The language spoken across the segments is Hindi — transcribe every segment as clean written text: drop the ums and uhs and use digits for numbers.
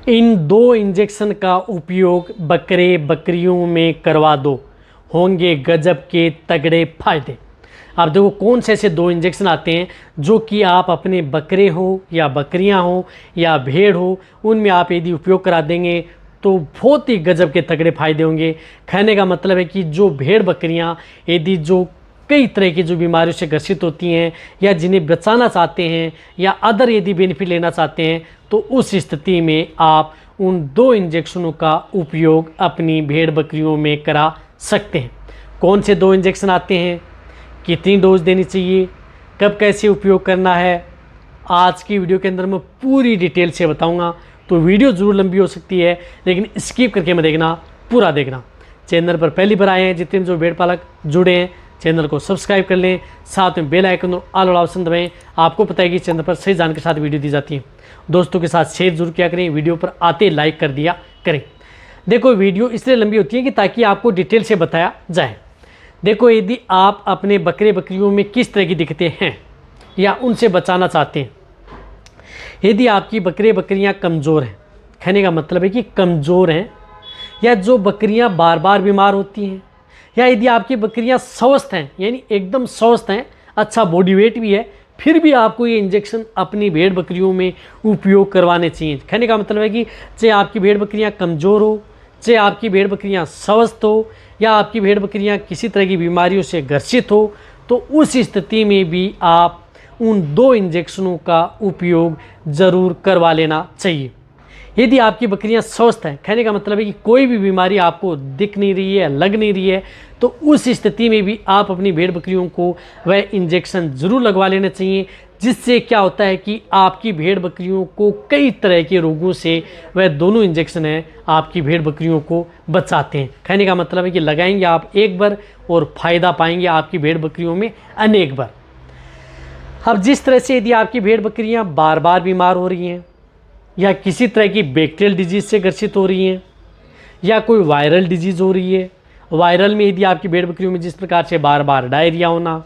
इन 2 इंजेक्शन का उपयोग बकरे बकरियों में करवा दो, होंगे गजब के तगड़े फायदे। आप देखो कौन से ऐसे 2 इंजेक्शन आते हैं जो कि आप अपने बकरे हो या बकरियां हो या भेड़ हो, उनमें आप यदि उपयोग करा देंगे तो बहुत ही गजब के तगड़े फायदे होंगे। कहने का मतलब है कि जो भेड़ बकरियां यदि जो कई तरह की जो बीमारियों से ग्रसित होती हैं या जिन्हें बचाना चाहते हैं या अदर यदि बेनिफिट लेना चाहते हैं, तो उस स्थिति में आप उन 2 इंजेक्शनों का उपयोग अपनी भेड़ बकरियों में करा सकते हैं। कौन से 2 इंजेक्शन आते हैं, कितनी डोज देनी चाहिए, कब कैसे उपयोग करना है, आज की वीडियो के अंदर मैं पूरी डिटेल से बताऊंगा। तो वीडियो ज़रूर लंबी हो सकती है, लेकिन स्किप करके मत देखना, पूरा देखना। चैनल पर पहली बार आए हैं जितने जो भेड़ पालक जुड़े हैं, चैनल को सब्सक्राइब कर लें, साथ में बेल आइकन और ऑल वाला ऑप्शन दबाएं। आपको पता है कि चैनल पर सही जानकारी के साथ वीडियो दी जाती है। दोस्तों के साथ शेयर जरूर किया करें, वीडियो पर आते लाइक कर दिया करें। देखो वीडियो इसलिए लंबी होती है कि ताकि आपको डिटेल से बताया जाए। देखो यदि आप अपने बकरे बकरियों में किस तरह की दिक्कतें हैं या उनसे बचाना चाहते हैं, यदि आपकी बकरे बकरियां कमज़ोर हैं, कहने का मतलब है कि कमज़ोर हैं, या जो बकरियां बार बार बीमार होती हैं, या यदि आपकी बकरियां स्वस्थ हैं यानी एकदम स्वस्थ हैं, अच्छा बॉडी वेट भी है, फिर भी आपको ये इंजेक्शन अपनी भेड़ बकरियों में उपयोग करवाने चाहिए। कहने का मतलब है कि चाहे आपकी भेड़ बकरियां कमज़ोर हो, चाहे आपकी भेड़ बकरियां स्वस्थ हो, या आपकी भेड़ बकरियां किसी तरह की बीमारियों से ग्रसित हो, तो उस स्थिति में भी आप उन 2 इंजेक्शनों का उपयोग ज़रूर करवा लेना चाहिए। यदि आपकी बकरियां स्वस्थ हैं, कहने का मतलब है कि कोई भी बीमारी आपको दिख नहीं रही है, लग नहीं रही है, तो उस स्थिति में भी आप अपनी भेड़ बकरियों को वह इंजेक्शन ज़रूर लगवा लेना चाहिए। जिससे क्या होता है कि आपकी भेड़ बकरियों को कई तरह के रोगों से वह दोनों इंजेक्शन हैं आपकी भेड़ बकरियों को बचाते हैं। कहने का मतलब है कि लगाएंगे आप एक बार और फ़ायदा पाएंगे आपकी भेड़ बकरियों में अनेक बार। अब जिस तरह से यदि आपकी भेड़ बकरियां बार बार बीमार हो रही हैं, या किसी तरह की बैक्टीरियल डिजीज़ से ग्रसित हो रही हैं, या कोई वायरल डिजीज़ हो रही है, वायरल में यदि आपकी भेड़ बकरियों में जिस प्रकार से बार बार डायरिया होना,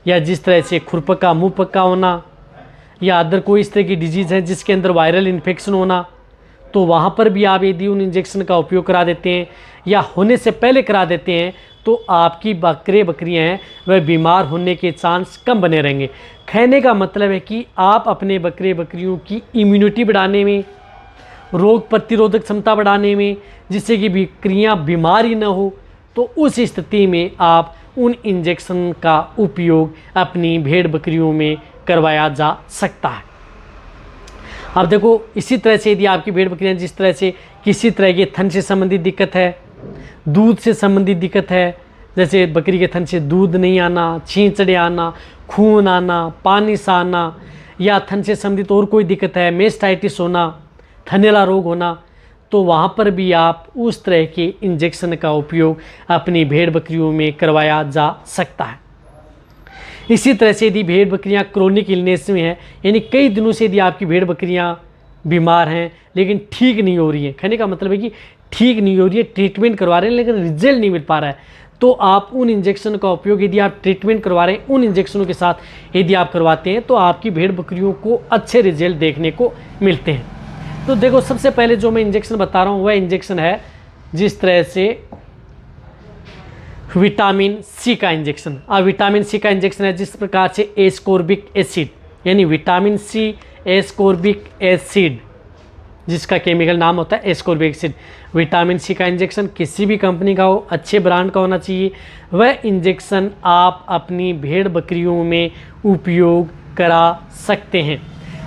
या जिस तरह से खुरपका मुँह पक्का होना, या अदर कोई इस तरह की डिजीज़ है जिसके अंदर वायरल इन्फेक्शन होना, तो वहाँ पर भी आप यदि उन इंजेक्शन का उपयोग करा देते हैं या होने से पहले करा देते हैं, तो आपकी बकरे बकरियां हैं वह बीमार होने के चांस कम बने रहेंगे। कहने का मतलब है कि आप अपने बकरे बकरियों की इम्यूनिटी बढ़ाने में, रोग प्रतिरोधक क्षमता बढ़ाने में, जिससे कि बकरियां बीमार ही न हो, तो उस स्थिति में आप उन इंजेक्शन का उपयोग अपनी भेड़ बकरियों में करवाया जा सकता है। अब देखो इसी तरह से यदि आपकी भेड़ बकरियां जिस तरह से किसी तरह के थन से संबंधित दिक्कत है, दूध से संबंधित दिक्कत है, जैसे बकरी के थन से दूध नहीं आना, छींचड़े आना, खून आना, पानी सा आना, या थन से संबंधित और कोई दिक्कत है, मेस्टाइटिस होना, थनैला रोग होना, तो वहाँ पर भी आप उस तरह के इंजेक्शन का उपयोग अपनी भेड़ बकरियों में करवाया जा सकता है। इसी तरह से यदि भेड़ बकरियां क्रोनिक इलनेस में हैं, यानी कई दिनों से यदि आपकी भेड़ बकरियां बीमार हैं लेकिन ठीक नहीं हो रही हैं, कहने का मतलब है कि ठीक नहीं हो रही है, ट्रीटमेंट करवा रहे हैं लेकिन रिजल्ट नहीं मिल पा रहा है, तो आप उन इंजेक्शन का उपयोग यदि आप ट्रीटमेंट करवा रहे हैं उन इंजेक्शनों के साथ यदि आप करवाते हैं, तो आपकी भेड़ बकरियों को अच्छे रिजल्ट देखने को मिलते हैं। तो देखो सबसे पहले जो मैं इंजेक्शन बता रहा हूँ वह इंजेक्शन है जिस तरह से विटामिन सी का इंजेक्शन। अब विटामिन सी का इंजेक्शन है जिस प्रकार से एस्कॉर्बिक एसिड, यानी विटामिन सी एस्कॉर्बिक एसिड, जिसका केमिकल नाम होता है एस्कॉर्बिक एसिड। विटामिन सी का इंजेक्शन किसी भी कंपनी का हो, अच्छे ब्रांड का होना चाहिए, वह इंजेक्शन आप अपनी भेड़ बकरियों में उपयोग करा सकते हैं।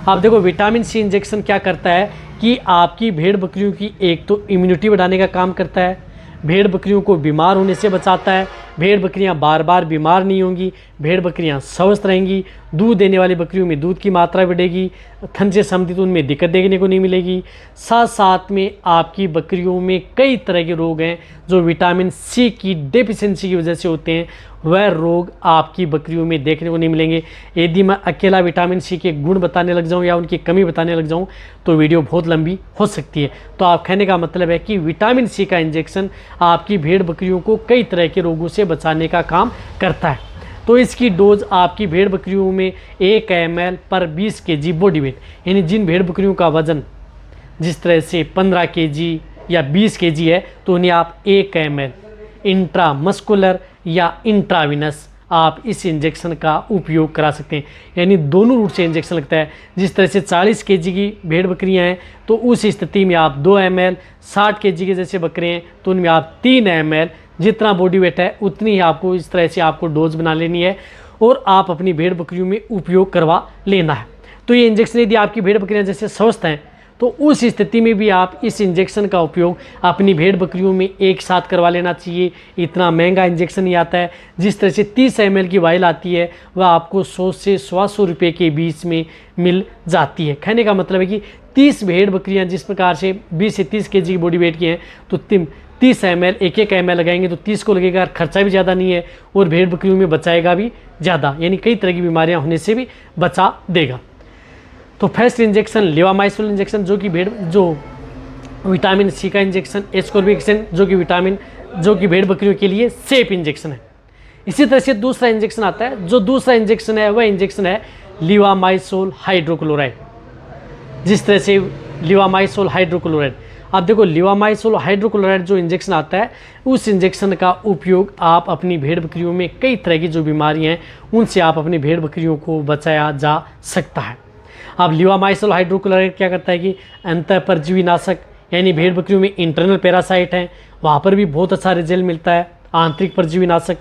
आप देखो विटामिन सी इंजेक्शन क्या करता है कि आपकी भेड़ बकरियों की एक तो इम्यूनिटी बढ़ाने का काम करता है, भेड़ बकरियों को बीमार होने से बचाता है, भेड़ बकरियां बार बार बीमार नहीं होंगी, भेड़ बकरियां स्वस्थ रहेंगी, दूध देने वाली बकरियों में दूध की मात्रा बढ़ेगी, थन से संबंधित उनमें दिक्कत देखने को नहीं मिलेगी। साथ साथ में आपकी बकरियों में कई तरह के रोग हैं जो विटामिन सी की डेफिशिएंसी की वजह से होते हैं, वह रोग आपकी बकरियों में देखने को नहीं मिलेंगे। यदि मैं अकेला विटामिन सी के गुण बताने लग जाऊं या उनकी कमी बताने लग जाऊं तो वीडियो बहुत लंबी हो सकती है। तो आप कहने का मतलब है कि विटामिन सी का इंजेक्शन आपकी भेड़ बकरियों को कई तरह के रोगों से बचाने का काम करता है। तो इसकी डोज आपकी भेड़ बकरियों में 1 ml पर 20 kg बॉडी वेट, यानी जिन भेड़ बकरियों का वजन जिस तरह से 15 kg या 20 kg है तो उन्हें आप 1 ml इंट्रामस्कुलर या इंट्राविनस आप इस इंजेक्शन का उपयोग करा सकते हैं। यानी दोनों रूट से इंजेक्शन लगता है। जिस तरह से 40 kg की भेड़ बकरियां हैं तो उस स्थिति में आप 2 ml, 60 kg के जैसे बकरे हैं तो उनमें आप 3 ml, जितना बॉडी वेट है उतनी ही आपको इस तरह से आपको डोज बना लेनी है और आप अपनी भेड़ बकरियों में उपयोग करवा लेना है। तो ये इंजेक्शन यदि आपकी भेड़ बकरियां जैसे स्वस्थ हैं तो उस स्थिति में भी आप इस इंजेक्शन का उपयोग अपनी भेड़ बकरियों में एक साथ करवा लेना चाहिए। इतना महंगा इंजेक्शन नहीं आता है। जिस तरह से 30 ml की वाइल आती है वह आपको 100 से 125 रुपये के बीच में मिल जाती है। कहने का मतलब है कि 30 भेड़ बकरियां जिस प्रकार से 20 से 30 kg की बॉडी वेट की हैं तो 30 ml, एक ml लगाएंगे तो 30 को लगेगा, खर्चा भी ज़्यादा नहीं है और भेड़ बकरियों में बचाएगा भी ज़्यादा, यानी कई तरह की बीमारियाँ होने से भी बचा देगा। तो फर्स्ट इंजेक्शन लेवामाइसोल इंजेक्शन जो विटामिन सी का इंजेक्शन, एस्कोर्बिक्सन जो कि भेड़ बकरियों के लिए सेफ इंजेक्शन है। इसी तरह से दूसरा इंजेक्शन आता है। जो दूसरा इंजेक्शन है वह इंजेक्शन है लेवामाइसोल हाइड्रोक्लोराइड। जिस तरह से लेवामाइसोल हाइड्रोक्लोराइड, आप देखो लेवामाइसोल हाइड्रोक्लोराइड जो इंजेक्शन आता है उस इंजेक्शन का उपयोग आप अपनी भेड़ बकरियों में कई तरह की जो बीमारियां हैं उनसे आप अपनी भेड़ बकरियों को बचाया जा सकता है। अब लेवामाइसोल हाइड्रोक्लोराइड क्या करता है कि अंतःपरजीवी नाशक, यानी भेड़ बकरियों में इंटरनल पैरासाइट हैं वहाँ पर भी बहुत अच्छा रिजल्ट मिलता है। आंतरिक परजीवी नाशक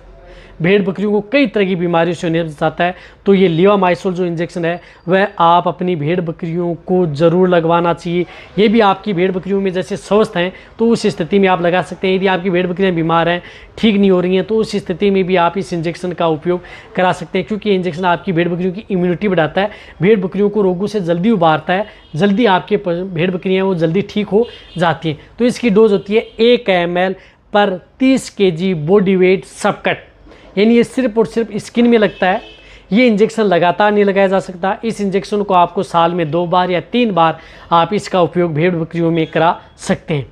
भेड़ बकरियों को कई तरह की बीमारियों से उन्हें बचाता है। तो ये लेवामाइसोल जो इंजेक्शन है वह आप अपनी भेड़ बकरियों को ज़रूर लगवाना चाहिए। ये भी आपकी भेड़ बकरियों में जैसे स्वस्थ हैं तो उस स्थिति में आप लगा सकते हैं। यदि आपकी भेड़ बकरियां बीमार हैं, ठीक नहीं हो रही हैं, तो उस स्थिति में भी आप इस इंजेक्शन का उपयोग करा सकते हैं, क्योंकि ये इंजेक्शन आपकी भेड़ बकरियों की इम्यूनिटी बढ़ाता है, भेड़ बकरियों को रोगों से जल्दी उबारता है, जल्दी आपके भेड़ बकरियाँ वो जल्दी ठीक हो जाती हैं। तो इसकी डोज होती है 1 ml पर 30 kg बॉडी वेट सबकट, यानी ये सिर्फ और सिर्फ स्किन में लगता है। ये इंजेक्शन लगातार नहीं लगाया जा सकता। इस इंजेक्शन को आपको साल में 2 बार या 3 बार आप इसका उपयोग भेड़ बकरियों में करा सकते हैं।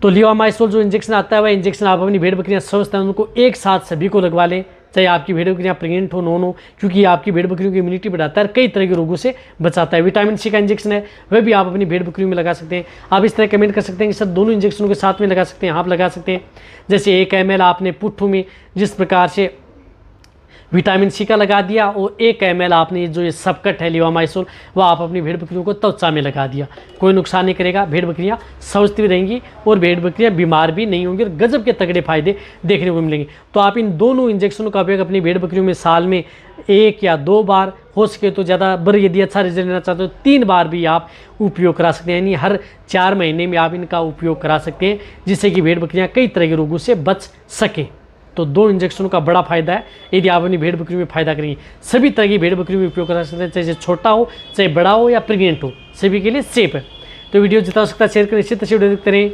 तो लेवामाइसोल जो इंजेक्शन आता है वह इंजेक्शन आप अपनी भेड़ बकरियां स्वस्थ हैं उनको एक साथ सभी को लगवा लें, चाहे आपकी भेड़ बकरियां प्रेग्नेंट हो नॉन हो, क्योंकि ये आपकी भेड़ बकरियों की इम्यूनिटी बढ़ाता है और कई तरह के रोगों से बचाता है। विटामिन सी का इंजेक्शन है वह भी आप अपनी भेड़ बकरियों में लगा सकते हैं। आप इस तरह कमेंट कर सकते हैं कि सर दोनों इंजेक्शनों के साथ में लगा सकते हैं। आप लगा सकते हैं। जैसे 1 ml आपने पुट्ठू में जिस प्रकार से विटामिन सी का लगा दिया और 1 ml आपने जो ये सबकट है लेवामाइसोल वह आप अपनी भेड़ बकरियों को त्वचा में लगा दिया। कोई नुकसान नहीं करेगा, भेड़ बकरियां स्वस्थ भी रहेंगी और भेड़ बकरियां बीमार भी नहीं होंगी और गजब के तगड़े फायदे देखने को मिलेंगे। तो आप इन दोनों इंजेक्शनों का उपयोग अपनी भेड़ बकरियों में साल में 1 या 2 बार, हो सके तो ज़्यादा बर, यदि अच्छा रिजल्ट लेना चाहते हो 3 बार भी आप उपयोग करा सकते हैं। यानी हर 4 महीने में आप इनका उपयोग करा सकते हैं, जिससे कि भेड़ बकरियाँ कई तरह के रोगों से बच सकें। तो 2 इंजेक्शनों का बड़ा फायदा है यदि आप अपनी भेड़ बकरियों में फ़ायदा करेंगे। सभी तरह की भेड़ बकरियों में उपयोग कर सकते हैं, चाहे छोटा हो, चाहे बड़ा हो या प्रेग्नेंट हो, सभी के लिए सेफ है। तो वीडियो जितना हो सकता है शेयर करें, इसी तरह से वीडियो देखते रहें।